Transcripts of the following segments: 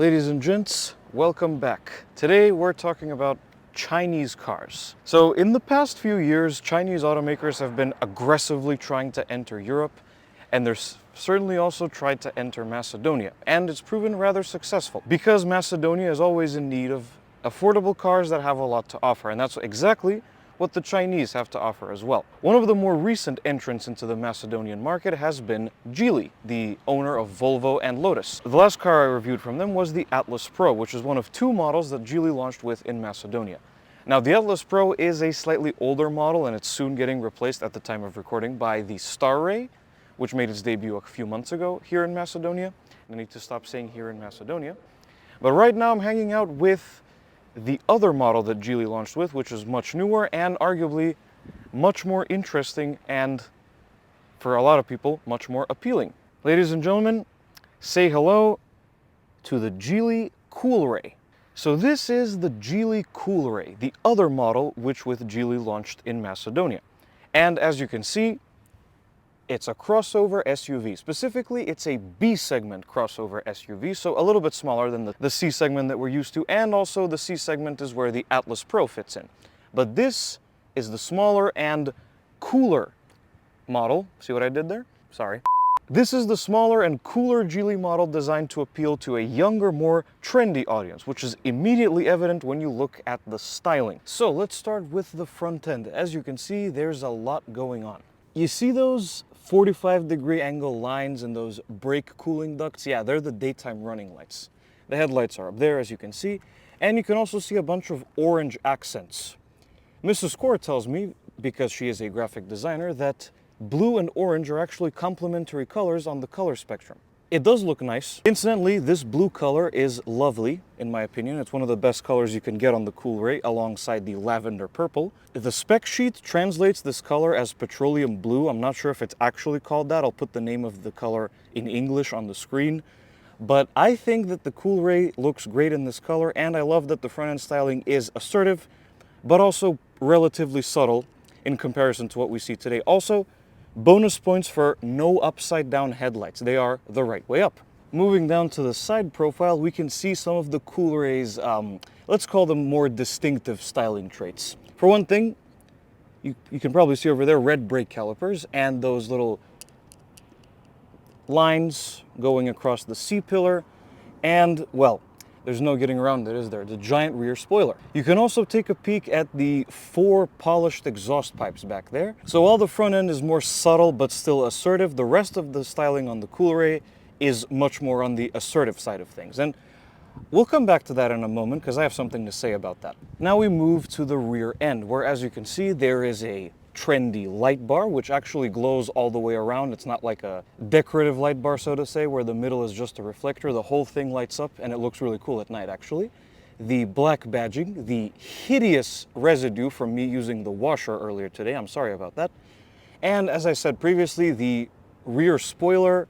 Ladies and gents, welcome back. Today we're talking about Chinese cars. So in the past few years, Chinese automakers have been aggressively trying to enter Europe, and they're certainly also tried to enter Macedonia, and it's proven rather successful because Macedonia is always in need of affordable cars that have a lot to offer, and that's exactly what the Chinese have to offer as well. One of the more recent entrants into the Macedonian market has been Geely, the owner of Volvo and Lotus. The last car I reviewed from them was the Atlas Pro, which is one of two models that Geely launched with in Macedonia. Now, the Atlas Pro is a slightly older model, and it's soon getting replaced at the time of recording by the Starray, which made its debut a few months ago here in Macedonia. I need to stop saying here in Macedonia. But right now I'm hanging out with the other model that Geely launched with, which is much newer and arguably much more interesting and, for a lot of people, much more appealing. Ladies and gentlemen, say hello to the Geely Coolray. So this is the Geely Coolray, the other model which with Geely launched in Macedonia. And as you can see, it's a crossover SUV. Specifically, it's a B-segment crossover SUV, so a little bit smaller than the C-segment that we're used to, and also the C-segment is where the Atlas Pro fits in. But this is the smaller and cooler model. See what I did there? Sorry. This is the smaller and cooler Geely model designed to appeal to a younger, more trendy audience, which is immediately evident when you look at the styling. So let's start with the front end. As you can see, there's a lot going on. You see those 45-degree angle lines and those brake cooling ducts? Yeah, they're the daytime running lights. The headlights are up there, as you can see, and you can also see a bunch of orange accents. Mrs. Korr tells me, because she is a graphic designer, that blue and orange are actually complementary colors on the color spectrum. It does look nice. Incidentally, this blue color is lovely, in my opinion. It's one of the best colors you can get on the Coolray, alongside the lavender purple. The spec sheet translates this color as petroleum blue. I'm not sure if it's actually called that. I'll put the name of the color in English on the screen. But I think that the Coolray looks great in this color, and I love that the front-end styling is assertive, but also relatively subtle in comparison to what we see today. Also, bonus points for no upside-down headlights. They are the right way up. Moving down to the side profile, we can see some of the Coolray's, let's call them more distinctive styling traits. For one thing, you can probably see over there red brake calipers and those little lines going across the C-pillar, and, well, there's no getting around it, is there? The giant rear spoiler. You can also take a peek at the 4 polished exhaust pipes back there. So while the front end is more subtle but still assertive, the rest of the styling on the Coolray is much more on the assertive side of things. And we'll come back to that in a moment because I have something to say about that. Now we move to the rear end, where, as you can see, there is a trendy light bar, which actually glows all the way around. It's not like a decorative light bar, so to say, where the middle is just a reflector. The whole thing lights up, and it looks really cool at night, actually. The black badging, the hideous residue from me using the washer earlier today. I'm sorry about that. And as I said previously, the rear spoiler,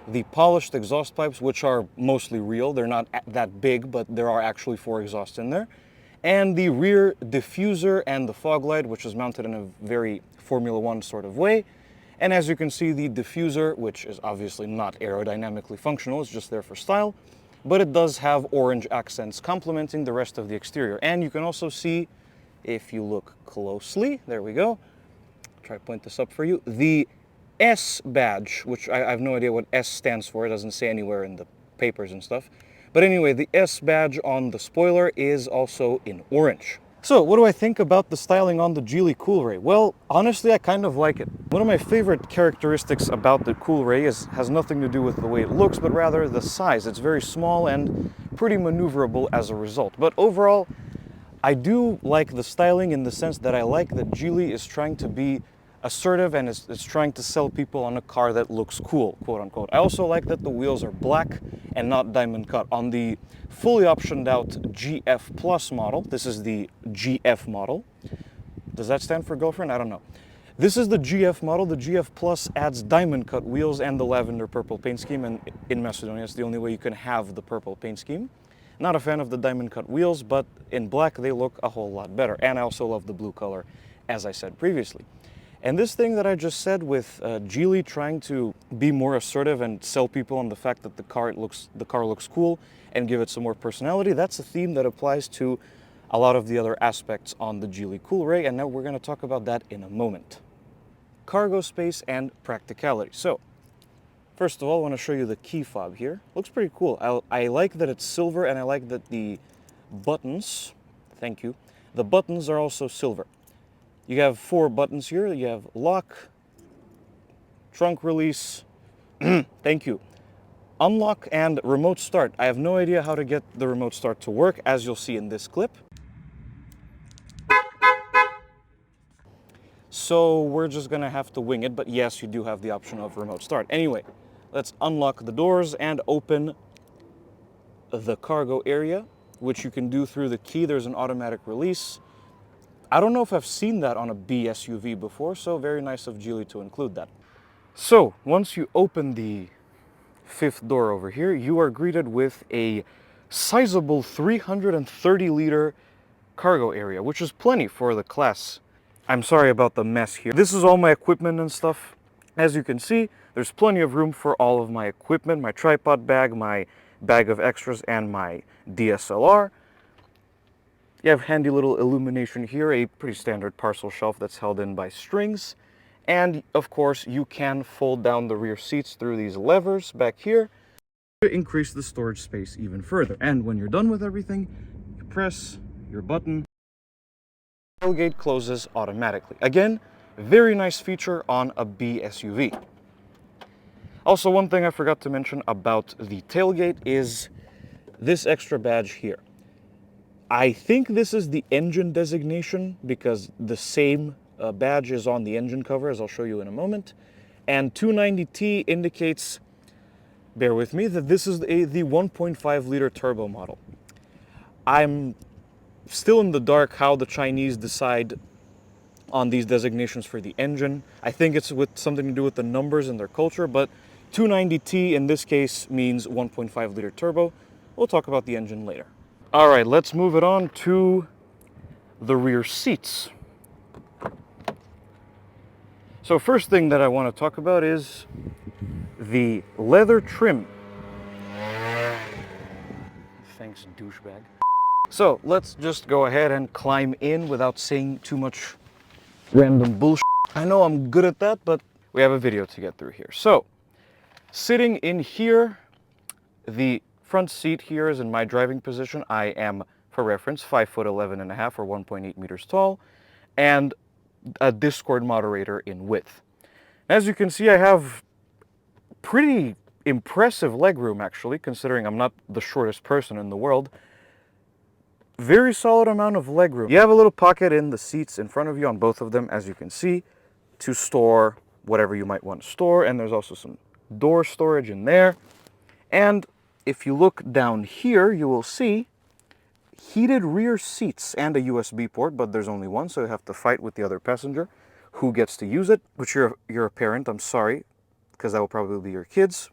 the polished exhaust pipes, which are mostly real. They're not that big, but there are actually 4 exhausts in there. And the rear diffuser and the fog light, which is mounted in a very Formula One sort of way. And as you can see, the diffuser, which is obviously not aerodynamically functional, it's just there for style, but it does have orange accents complementing the rest of the exterior. And you can also see, if you look closely, there we go, try to point this up for you, the S badge, which I have no idea what S stands for, it doesn't say anywhere in the papers and stuff. But anyway, the S badge on the spoiler is also in orange. So what do I think about the styling on the Geely Coolray? Well, honestly, I kind of like it. One of my favorite characteristics about the Coolray has nothing to do with the way it looks, but rather the size. It's very small and pretty maneuverable as a result. But overall, I do like the styling in the sense that I like that Geely is trying to be assertive and is trying to sell people on a car that looks cool, quote unquote. I also like that the wheels are black and not diamond cut. On the fully optioned out GF Plus model, this is the GF model. Does that stand for girlfriend? I don't know. This is the GF model. The GF Plus adds diamond cut wheels and the lavender purple paint scheme, and in Macedonia it's the only way you can have the purple paint scheme. Not a fan of the diamond cut wheels, but in black they look a whole lot better. And I also love the blue color, as I said previously. And this thing that I just said with Geely trying to be more assertive and sell people on the fact that the car looks cool, and give it some more personality. That's a theme that applies to a lot of the other aspects on the Geely Coolray, and now we're going to talk about that in a moment. Cargo space and practicality. So, first of all, I want to show you the key fob here. Looks pretty cool. I like that it's silver, and I like that the buttons, thank you, the buttons are also silver. You have 4 buttons here. You have lock, trunk release, thank you, unlock, and remote start. I have no idea how to get the remote start to work, as you'll see in this clip. So we're just gonna have to wing it, but yes, you do have the option of remote start. Anyway, let's unlock the doors and open the cargo area, which you can do through the key. There's an automatic release. I don't know if I've seen that on a B SUV before, so very nice of Geely to include that. So once you open the 5th door over here, you are greeted with a sizable 330-liter cargo area, which is plenty for the class. I'm sorry about the mess here. This is all my equipment and stuff. As you can see, there's plenty of room for all of my equipment, my tripod bag, my bag of extras, and my DSLR. You have handy little illumination here, a pretty standard parcel shelf that's held in by strings. And of course, you can fold down the rear seats through these levers back here to increase the storage space even further. And when you're done with everything, you press your button. Tailgate closes automatically. Again, very nice feature on a B SUV. Also, one thing I forgot to mention about the tailgate is this extra badge here. I think this is the engine designation because the same badge is on the engine cover, as I'll show you in a moment. And 290T indicates, bear with me, that this is the 1.5 liter turbo model. I'm still in the dark how the Chinese decide on these designations for the engine. I think it's with something to do with the numbers in their culture, but 290T in this case means 1.5 liter turbo. We'll talk about the engine later. All right, let's move it on to the rear seats. So first thing that I want to talk about is the leather trim. Thanks, douchebag. So let's just go ahead and climb in without saying too much random bullshit. I know I'm good at that, but we have a video to get through here. So sitting in here, the front seat here is in my driving position. I am, for reference, 5'11.5" or 1.8 meters tall, and a Discord moderator in width. As you can see, I have pretty impressive legroom, actually, considering I'm not the shortest person in the world. Very solid amount of legroom. You have a little pocket in the seats in front of you on both of them, as you can see, to store whatever you might want to store, and there's also some door storage in there. And if you look down here, you will see heated rear seats and a USB port, but there's only one, so you have to fight with the other passenger who gets to use it, which you're a parent, I'm sorry, because that will probably be your kids,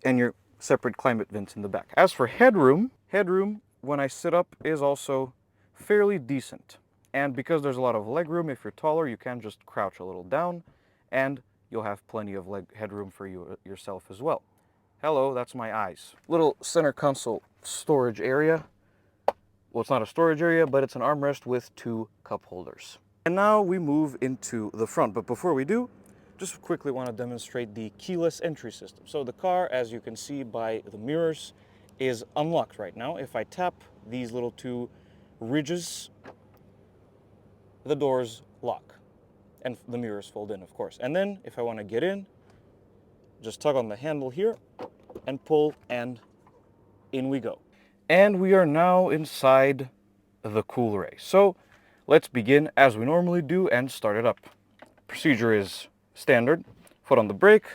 and your separate climate vents in the back. As for headroom, when I sit up is also fairly decent. And because there's a lot of legroom, if you're taller, you can just crouch a little down, and you'll have plenty of headroom for yourself as well. Hello, that's my eyes. Little center console storage area. Well, it's not a storage area, but it's an armrest with 2 cup holders. And now we move into the front. But before we do, just quickly want to demonstrate the keyless entry system. So the car, as you can see by the mirrors, is unlocked right now. If I tap these little 2 ridges, the doors lock. And the mirrors fold in, of course. And then, if I want to get in, just tug on the handle here and pull, and in we go. And we are now inside the Coolray. So let's begin as we normally do and start it up. Procedure is standard. Foot on the brake,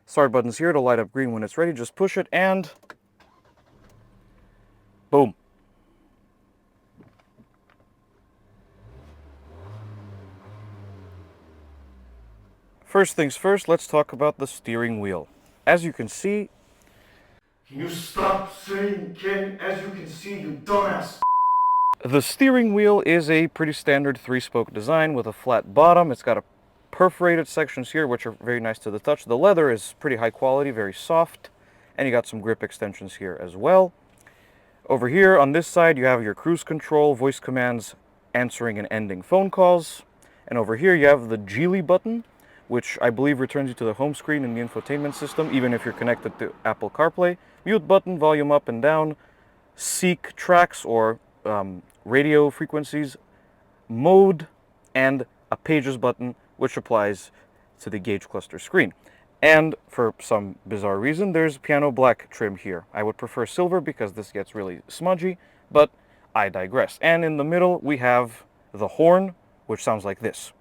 start button's here to light up green when it's ready. Just push it and boom. First things first, let's talk about the steering wheel. As you can see, Can you stop saying Ken? As you can see, you dumbass. the steering wheel is a pretty standard 3-spoke design with a flat bottom. It's got a perforated sections here, which are very nice to the touch. The leather is pretty high quality, very soft, and you got some grip extensions here as well. Over here on this side, you have your cruise control, voice commands, answering and ending phone calls. And over here, you have the Geely button, which I believe returns you to the home screen in the infotainment system, even if you're connected to Apple CarPlay. Mute button, volume up and down, seek tracks or radio frequencies, mode, and a pages button, which applies to the gauge cluster screen. And for some bizarre reason, there's piano black trim here. I would prefer silver because this gets really smudgy, but I digress. And in the middle, we have the horn, which sounds like this.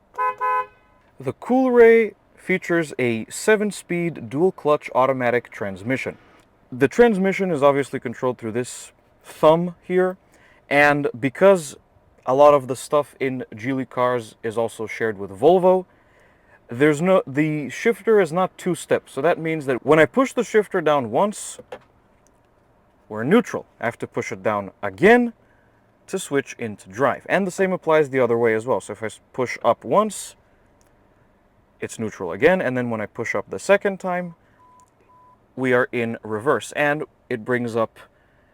The Coolray features a 7-speed dual-clutch automatic transmission. The transmission is obviously controlled through this thumb here, and because a lot of the stuff in Geely cars is also shared with Volvo, the shifter is not two-step, so that means that when I push the shifter down once, we're neutral. I have to push it down again to switch into drive. And the same applies the other way as well. So if I push up once, it's neutral again, and then when I push up the second time, we are in reverse. And it brings up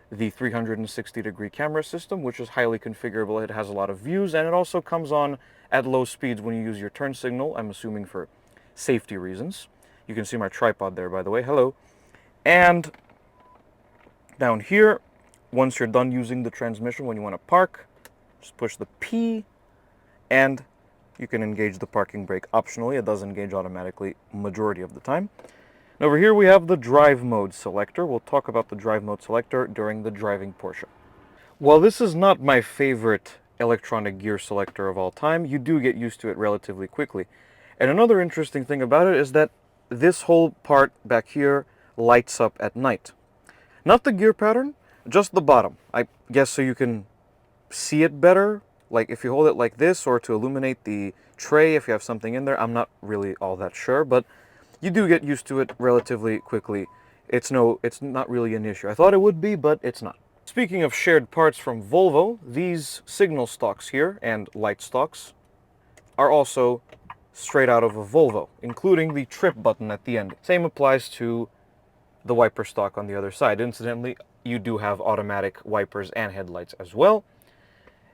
the 360-degree camera system, which is highly configurable. It has a lot of views, and it also comes on at low speeds when you use your turn signal, I'm assuming for safety reasons. You can see my tripod there, by the way. Hello. And down here, once you're done using the transmission, when you want to park, just push the P, and you can engage the parking brake optionally. It does engage automatically majority of the time. And over here we have the drive mode selector. We'll talk about the drive mode selector during the driving portion. While this is not my favorite electronic gear selector of all time, you do get used to it relatively quickly. And another interesting thing about it is that this whole part back here lights up at night. Not the gear pattern, just the bottom. I guess so you can see it better, like if you hold it like this, or to illuminate the tray if you have something in there. I'm not really all that sure, but you do get used to it relatively quickly. It's not really an issue. I thought it would be, but it's not. Speaking of shared parts from Volvo, these signal stalks here and light stalks are also straight out of a Volvo, including the trip button at the end. Same applies to the wiper stalk on the other side. Incidentally, you do have automatic wipers and headlights as well.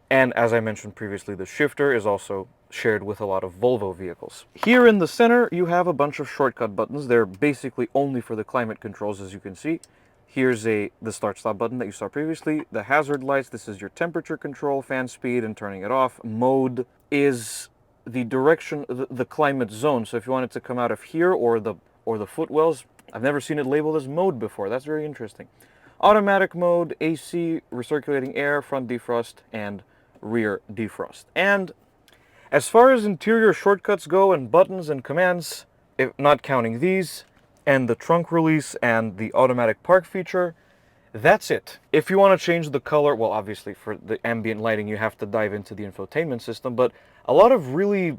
And as I mentioned previously, the shifter is also shared with a lot of Volvo vehicles. Here in the center, you have a bunch of shortcut buttons. They're basically only for the climate controls, as you can see. Here's the start-stop button that you saw previously. The hazard lights, this is your temperature control, fan speed, and turning it off. Mode is the direction, the climate zone. So if you want it to come out of here or the footwells, I've never seen it labeled as mode before. That's very interesting. Automatic mode, AC, recirculating air, front defrost, and rear defrost. And as far as interior shortcuts go and buttons and commands, if not counting these, and the trunk release and the automatic park feature, that's it. If you want to change the color, well, obviously for the ambient lighting, you have to dive into the infotainment system, but a lot of really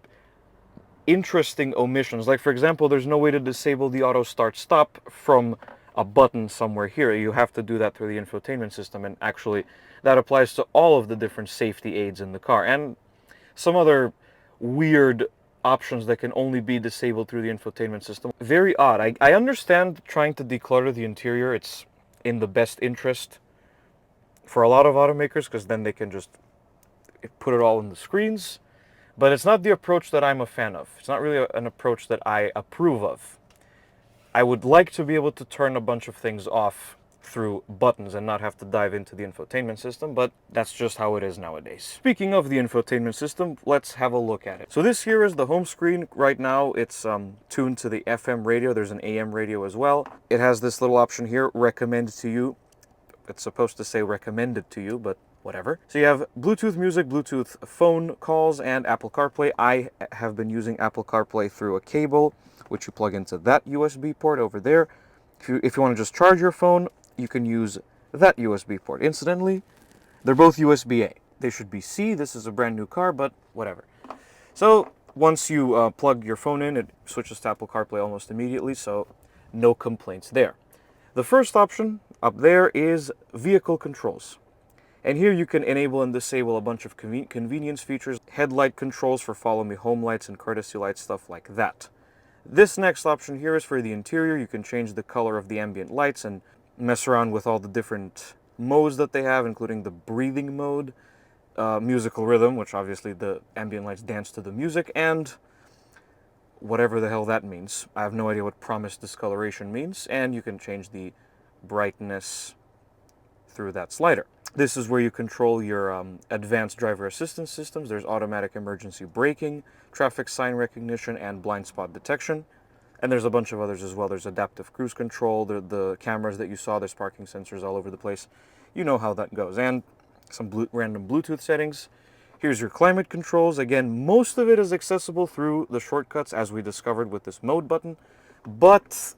interesting omissions. Like, for example, there's no way to disable the auto start stop from a button somewhere here. You have to do that through the infotainment system, and actually that applies to all of the different safety aids in the car, and some other weird options that can only be disabled through the infotainment system. Very odd. I understand trying to declutter the interior. It's in the best interest for a lot of automakers, because then they can just put it all in the screens. But it's not the approach that I'm a fan of. It's not really an approach that I approve of. I would like to be able to turn a bunch of things off through buttons and not have to dive into the infotainment system, but that's just how it is nowadays. Speaking of the infotainment system, let's have a look at it. So this here is the home screen. Right now it's tuned to the FM radio. There's an AM radio as well. It has this little option here, recommend to you. It's supposed to say recommended to you, but whatever. So you have Bluetooth music, Bluetooth phone calls, and Apple CarPlay. I have been using Apple CarPlay through a cable, which you plug into that USB port over there. If you want to just charge your phone, you can use that USB port. Incidentally, they're both USB-A. They should be C. This is a brand new car, but whatever. So once you plug your phone in, it switches to Apple CarPlay almost immediately, so no complaints there. The first option up there is vehicle controls. And here you can enable and disable a bunch of convenience features, headlight controls for follow me home lights and courtesy lights, stuff like that. This next option here is for the interior. You can change the color of the ambient lights and mess around with all the different modes that they have, including the breathing mode, musical rhythm, which obviously the ambient lights dance to the music, and whatever the hell that means. I have no idea what promised discoloration means, and you can change the brightness through that slider. This is where you control your advanced driver assistance systems. There's automatic emergency braking, traffic sign recognition, and blind spot detection. And there's a bunch of others as well. There's adaptive cruise control, the cameras that you saw, there's parking sensors all over the place. You know how that goes. And some random Bluetooth settings. Here's your climate controls. Again, most of it is accessible through the shortcuts, as we discovered with this mode button. But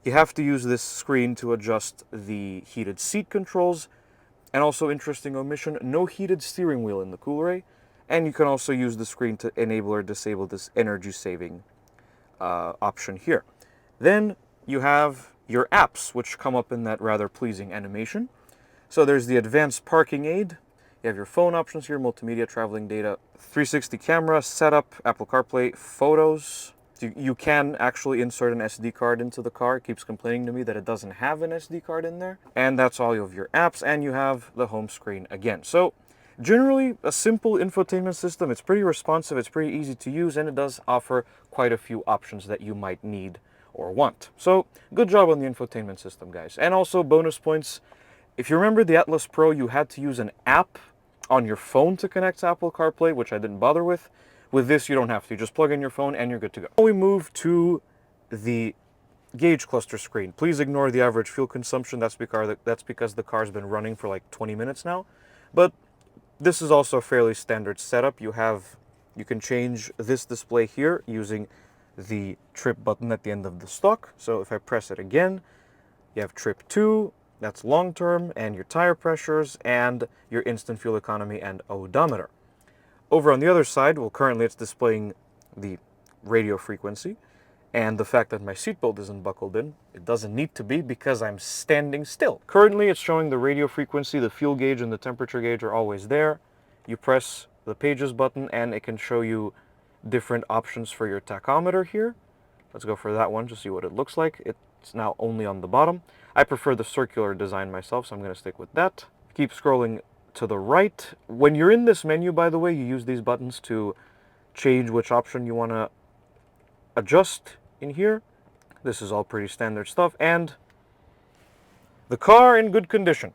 you have to use this screen to adjust the heated seat controls. And also, interesting omission, no heated steering wheel in the Coolray. And you can also use the screen to enable or disable this energy saving option here. Then you have your apps, which come up in that rather pleasing animation. So there's the advanced parking aid. You have your phone options here, multimedia, traveling data, 360 camera, setup, Apple CarPlay, photos. You can actually insert an SD card into the car. It keeps complaining to me that it doesn't have an SD card in there. And that's all of your apps, and you have the home screen again. So generally, a simple infotainment system. It's pretty responsive, it's pretty easy to use, and it does offer quite a few options that you might need or want. So good job on the infotainment system, guys. And also bonus points. If you remember the Atlas Pro, you had to use an app on your phone to connect to Apple CarPlay, which I didn't bother with. With this, you don't have to. You just plug in your phone and you're good to go. Now we move to the gauge cluster screen. Please ignore the average fuel consumption. That's because the car's been running for like 20 minutes now. But this is also a fairly standard setup. You can change this display here using the trip button at the end of the stock. So if I press it again, you have trip 2, that's long term, and your tire pressures, and your instant fuel economy and odometer. Over on the other side, well, currently it's displaying the radio frequency, and the fact that my seatbelt isn't buckled in. It doesn't need to be because I'm standing still. Currently it's showing the radio frequency, the fuel gauge and the temperature gauge are always there. You press the pages button and it can show you different options for your tachometer here. Let's go for that one to see what it looks like. It's now only on the bottom. I prefer the circular design myself, so I'm going to stick with that. Keep scrolling to the right. When you're in this menu, by the way, you use these buttons to change which option you want to adjust in here. This is all pretty standard stuff, and the car in good condition.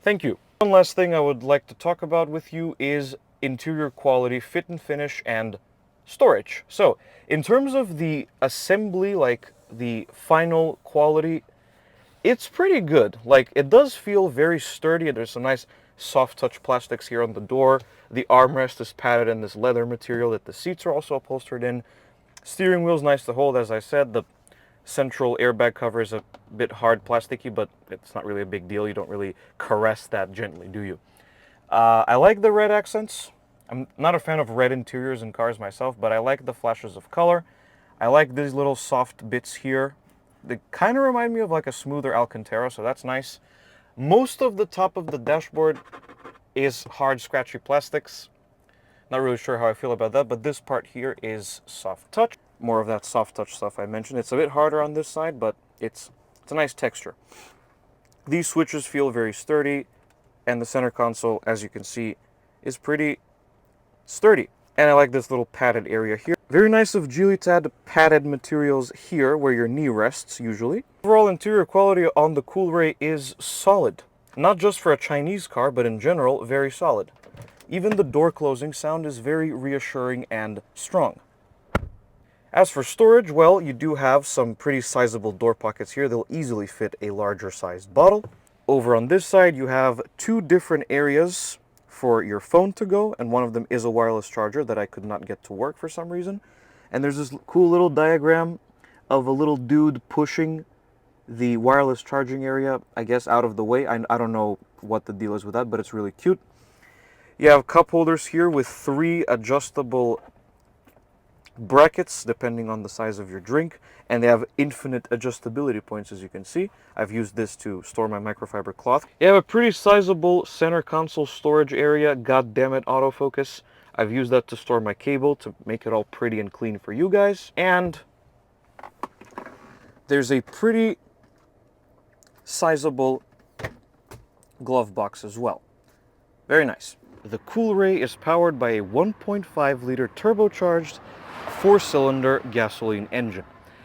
Thank you. One last thing I would like to talk about with you is interior quality, fit and finish, and storage. So in terms of the assembly, like the final quality, it's pretty good. Like, it does feel very sturdy. There's some nice soft touch plastics here on the door. The armrest is padded in this leather material that the seats are also upholstered in. Steering wheel's nice to hold, as I said. The central airbag cover is a bit hard plasticky, but it's not really a big deal. You don't really caress that gently, do you? I like the red accents. I'm not a fan of red interiors in cars myself, but I like the flashes of color. I like these little soft bits here. They kind of remind me of like a smoother Alcantara, so that's nice. Most of the top of the dashboard is hard, scratchy plastics. Not really sure how I feel about that, but this part here is soft touch. More of that soft touch stuff I mentioned. It's a bit harder on this side, but it's a nice texture. These switches feel very sturdy, and the center console, as you can see, is pretty sturdy. And I like this little padded area here. Very nice of Gelitad padded materials here where your knee rests usually. Overall interior quality on the Coolray is solid. Not just for a Chinese car, but in general, very solid. Even the door closing sound is very reassuring and strong. As for storage, well, you do have some pretty sizable door pockets here. They'll easily fit a larger sized bottle. Over on this side, you have two different areas for your phone to go, and one of them is a wireless charger that I could not get to work for some reason. And there's this cool little diagram of a little dude pushing the wireless charging area, I guess, out of the way. I don't know what the deal is with that, but it's really cute. You have cup holders here with 3 adjustable brackets depending on the size of your drink, and they have infinite adjustability points, as you can see. I've used this to store my microfiber cloth. You have a pretty sizable center console storage area. God damn it, autofocus. I've used that to store my cable to make it all pretty and clean for you guys. And there's a pretty sizable glove box as well. Very nice. The Coolray is powered by a 1.5-liter turbocharged 4-cylinder gasoline engine.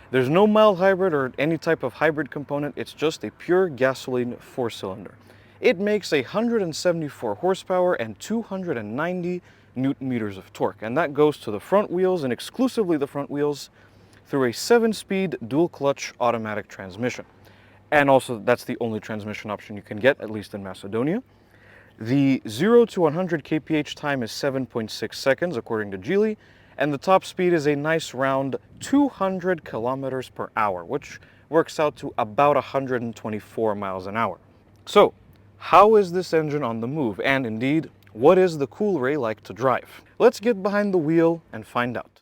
There's no mild hybrid or any type of hybrid component, it's just a pure gasoline 4-cylinder. It makes 174 horsepower and 290 newton meters of torque, and that goes to the front wheels and exclusively the front wheels through a 7-speed dual-clutch automatic transmission. And also, that's the only transmission option you can get, at least in Macedonia. The 0 to 100 kph time is 7.6 seconds, according to Geely, and the top speed is a nice round 200 kilometers per hour, which works out to about 124 miles an hour. So, how is this engine on the move? And indeed, what is the Coolray like to drive? Let's get behind the wheel and find out.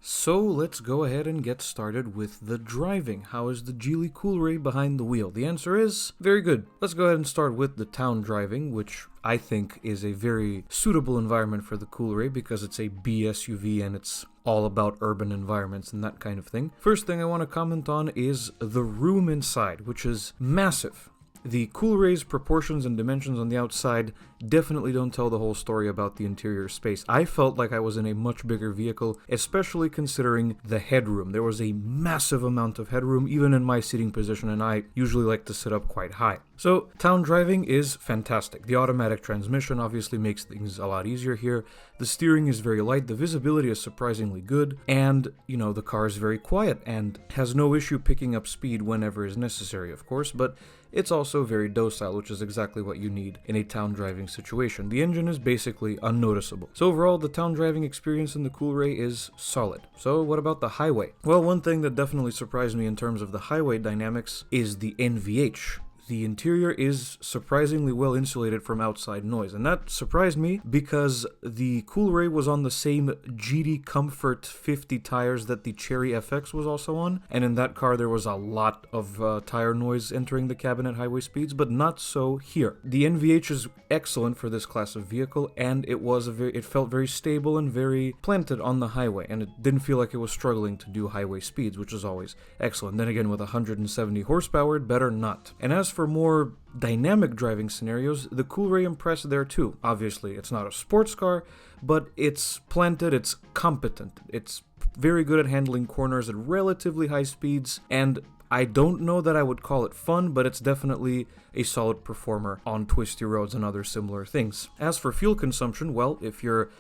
So let's go ahead and get started with the driving. How is the Geely Coolray behind the wheel? The answer is very good. Let's go ahead and start with the town driving, which I think is a very suitable environment for the Coolray because it's a B SUV and it's all about urban environments and that kind of thing. First thing I want to comment on is the room inside, which is massive. The Coolray's proportions and dimensions on the outside definitely don't tell the whole story about the interior space. I felt like I was in a much bigger vehicle, especially considering the headroom. There was a massive amount of headroom, even in my seating position, and I usually like to sit up quite high. So, town driving is fantastic. The automatic transmission obviously makes things a lot easier here. The steering is very light, the visibility is surprisingly good, and, the car is very quiet and has no issue picking up speed whenever is necessary, of course, but it's also very docile, which is exactly what you need in a town driving situation. The engine is basically unnoticeable. So overall, the town driving experience in the Coolray is solid. So what about the highway? Well, one thing that definitely surprised me in terms of the highway dynamics is the NVH. The interior is surprisingly well insulated from outside noise, and that surprised me because the Coolray was on the same GT Comfort 50 tires that the Cherry FX was also on, and in that car there was a lot of tire noise entering the cabin at highway speeds, but not so here. The NVH is excellent for this class of vehicle, and it felt very stable and very planted on the highway, and it didn't feel like it was struggling to do highway speeds, which is always excellent. Then again, with 170 horsepower, better not. And as for more dynamic driving scenarios, the Coolray impressed there too. Obviously, it's not a sports car, but it's planted, it's competent, it's very good at handling corners at relatively high speeds, and I don't know that I would call it fun, but it's definitely a solid performer on twisty roads and other similar things. As for fuel consumption, well, if you're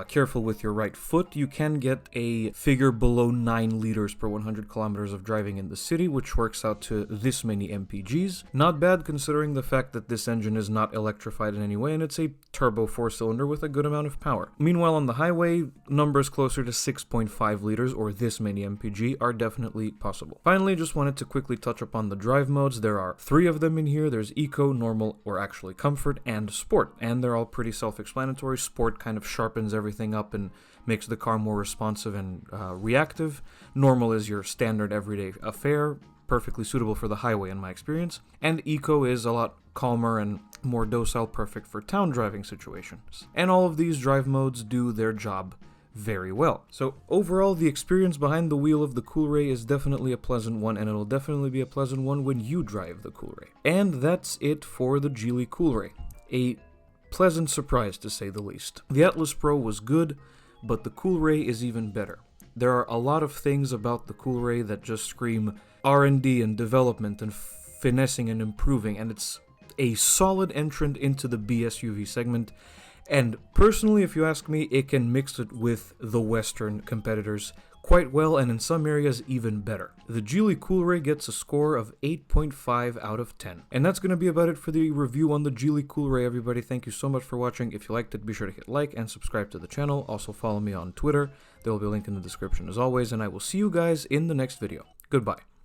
careful with your right foot, you can get a figure below 9 liters per 100 kilometers of driving in the city, which works out to this many mpgs. Not bad considering the fact that this engine is not electrified in any way, and it's a turbo 4-cylinder with a good amount of power. Meanwhile, on the highway, numbers closer to 6.5 liters or this many mpg are definitely possible. Finally, just wanted to quickly touch upon the drive modes. There are 3 of them in here. There's Eco, Normal, or actually Comfort, and Sport, and they're all pretty self-explanatory. Sport kind of sharpens everything up and makes the car more responsive and reactive. Normal is your standard everyday affair, perfectly suitable for the highway in my experience. And Eco is a lot calmer and more docile, perfect for town driving situations. And all of these drive modes do their job very well. So overall, the experience behind the wheel of the Coolray is definitely a pleasant one, and it'll definitely be a pleasant one when you drive the Coolray. And that's it for the Geely Coolray. A pleasant surprise, to say the least. The Atlas Pro was good, but the Coolray is even better. There are a lot of things about the Coolray that just scream R&D and development and finessing and improving, and it's a solid entrant into the BSUV segment. And personally, if you ask me, it can mix it with the Western competitors quite well, and in some areas even better. The Geely Coolray gets a score of 8.5 out of 10. And that's going to be about it for the review on the Geely Coolray, everybody. Thank you so much for watching. If you liked it, be sure to hit like and subscribe to the channel. Also follow me on Twitter. There will be a link in the description as always, and I will see you guys in the next video. Goodbye.